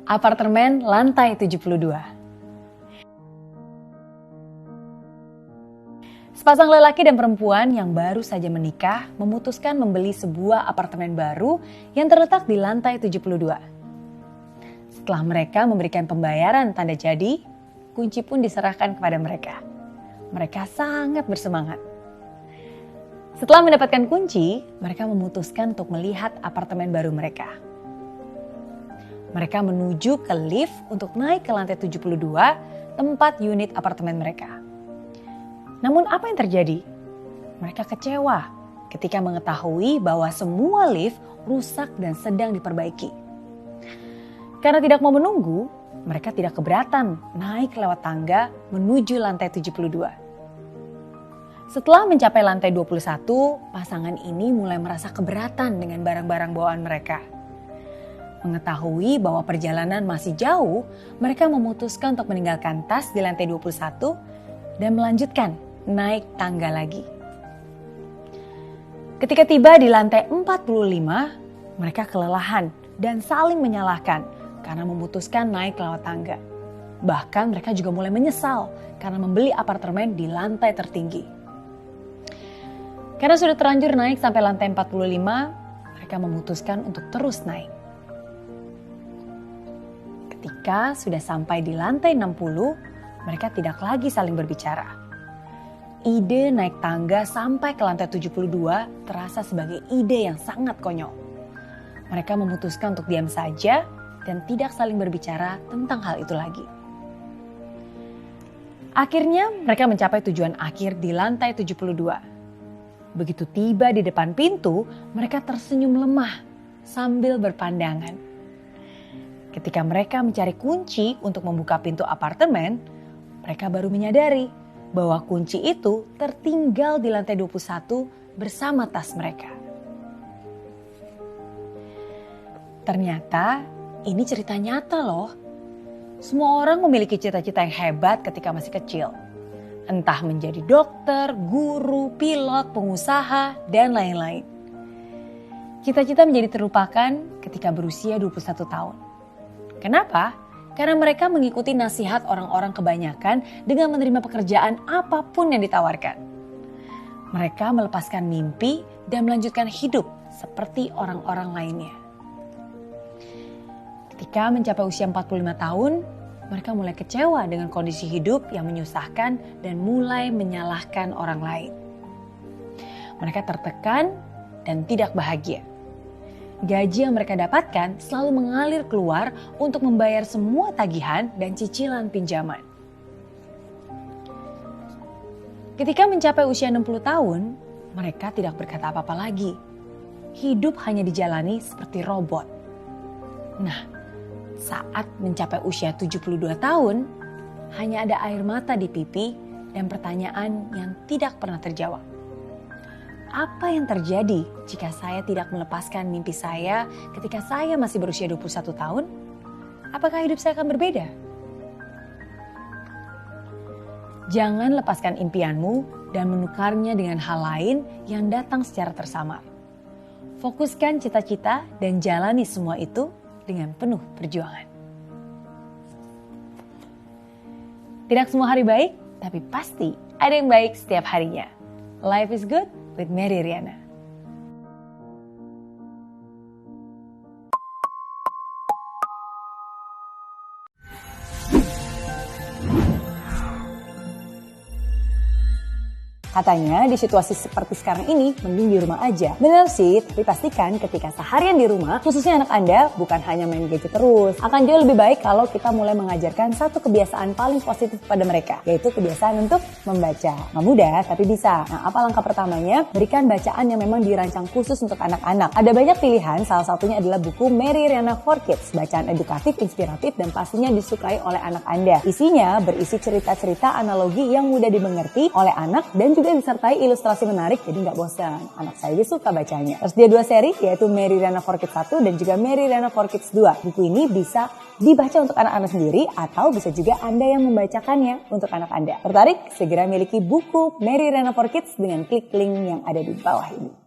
Apartemen lantai 72. Sepasang lelaki dan perempuan yang baru saja menikah memutuskan membeli sebuah apartemen baru yang terletak di lantai 72. Setelah mereka memberikan pembayaran tanda jadi, kunci pun diserahkan kepada mereka. Mereka sangat bersemangat. Setelah mendapatkan kunci, mereka memutuskan untuk melihat apartemen baru mereka. Mereka menuju ke lift untuk naik ke lantai 72, tempat unit apartemen mereka. Namun apa yang terjadi? Mereka kecewa ketika mengetahui bahwa semua lift rusak dan sedang diperbaiki. Karena tidak mau menunggu, mereka tidak keberatan naik lewat tangga menuju lantai 72. Setelah mencapai lantai 21, pasangan ini mulai merasa keberatan dengan barang-barang bawaan mereka. Mengetahui bahwa perjalanan masih jauh, mereka memutuskan untuk meninggalkan tas di lantai 21 dan melanjutkan naik tangga lagi. Ketika tiba di lantai 45, mereka kelelahan dan saling menyalahkan karena memutuskan naik lewat tangga. Bahkan mereka juga mulai menyesal karena membeli apartemen di lantai tertinggi. Karena sudah terlanjur naik sampai lantai 45, mereka memutuskan untuk terus naik. Ketika sudah sampai di lantai 60, mereka tidak lagi saling berbicara. Ide naik tangga sampai ke lantai 72 terasa sebagai ide yang sangat konyol. Mereka memutuskan untuk diam saja dan tidak saling berbicara tentang hal itu lagi. Akhirnya mereka mencapai tujuan akhir di lantai 72. Begitu tiba di depan pintu, mereka tersenyum lemah sambil berpandangan. Ketika mereka mencari kunci untuk membuka pintu apartemen, mereka baru menyadari bahwa kunci itu tertinggal di lantai 21 bersama tas mereka. Ternyata ini cerita nyata loh. Semua orang memiliki cita-cita yang hebat ketika masih kecil. Entah menjadi dokter, guru, pilot, pengusaha, dan lain-lain. Cita-cita menjadi terlupakan ketika berusia 21 tahun. Kenapa? Karena mereka mengikuti nasihat orang-orang kebanyakan dengan menerima pekerjaan apapun yang ditawarkan. Mereka melepaskan mimpi dan melanjutkan hidup seperti orang-orang lainnya. Ketika mencapai usia 45 tahun, mereka mulai kecewa dengan kondisi hidup yang menyusahkan dan mulai menyalahkan orang lain. Mereka tertekan dan tidak bahagia. Gaji yang mereka dapatkan selalu mengalir keluar untuk membayar semua tagihan dan cicilan pinjaman. Ketika mencapai usia 60 tahun, mereka tidak berkata apa-apa lagi. Hidup hanya dijalani seperti robot. Nah, saat mencapai usia 72 tahun, hanya ada air mata di pipi dan pertanyaan yang tidak pernah terjawab. Apa yang terjadi jika saya tidak melepaskan mimpi saya ketika saya masih berusia 21 tahun? Apakah hidup saya akan berbeda? Jangan lepaskan impianmu dan menukarnya dengan hal lain yang datang secara tersamar. Fokuskan cita-cita dan jalani semua itu dengan penuh perjuangan. Tidak semua hari baik, tapi pasti ada yang baik setiap harinya. Life is good with Mary Riana. Katanya di situasi seperti sekarang ini mending di rumah aja. Bener sih, tapi pastikan ketika seharian di rumah, khususnya anak Anda bukan hanya main gadget terus. Akan jauh lebih baik kalau kita mulai mengajarkan satu kebiasaan paling positif pada mereka, yaitu kebiasaan untuk membaca. Nggak mudah, tapi bisa. Nah, apa langkah pertamanya? Berikan bacaan yang memang dirancang khusus untuk anak-anak. Ada banyak pilihan, salah satunya adalah buku Mary Riana for Kids. Bacaan edukatif, inspiratif, dan pastinya disukai oleh anak Anda. Isinya berisi cerita-cerita analogi yang mudah dimengerti oleh anak dan juga juga disertai ilustrasi menarik, jadi nggak bosan. Anak saya juga suka bacanya. Tersedia 2 seri, yaitu Mary Riana for Kids 1 dan juga Mary Riana for Kids 2. Buku ini bisa dibaca untuk anak-anak sendiri atau bisa juga Anda yang membacakannya untuk anak Anda. Tertarik? Segera miliki buku Mary Riana for Kids dengan klik link yang ada di bawah ini.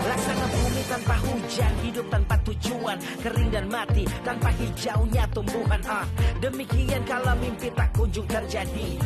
Laksana bumi tanpa hujan, hidup tanpa tujuan, kering dan mati tanpa hijaunya tumbuhan. Demikian kalau mimpi tak kunjung terjadi.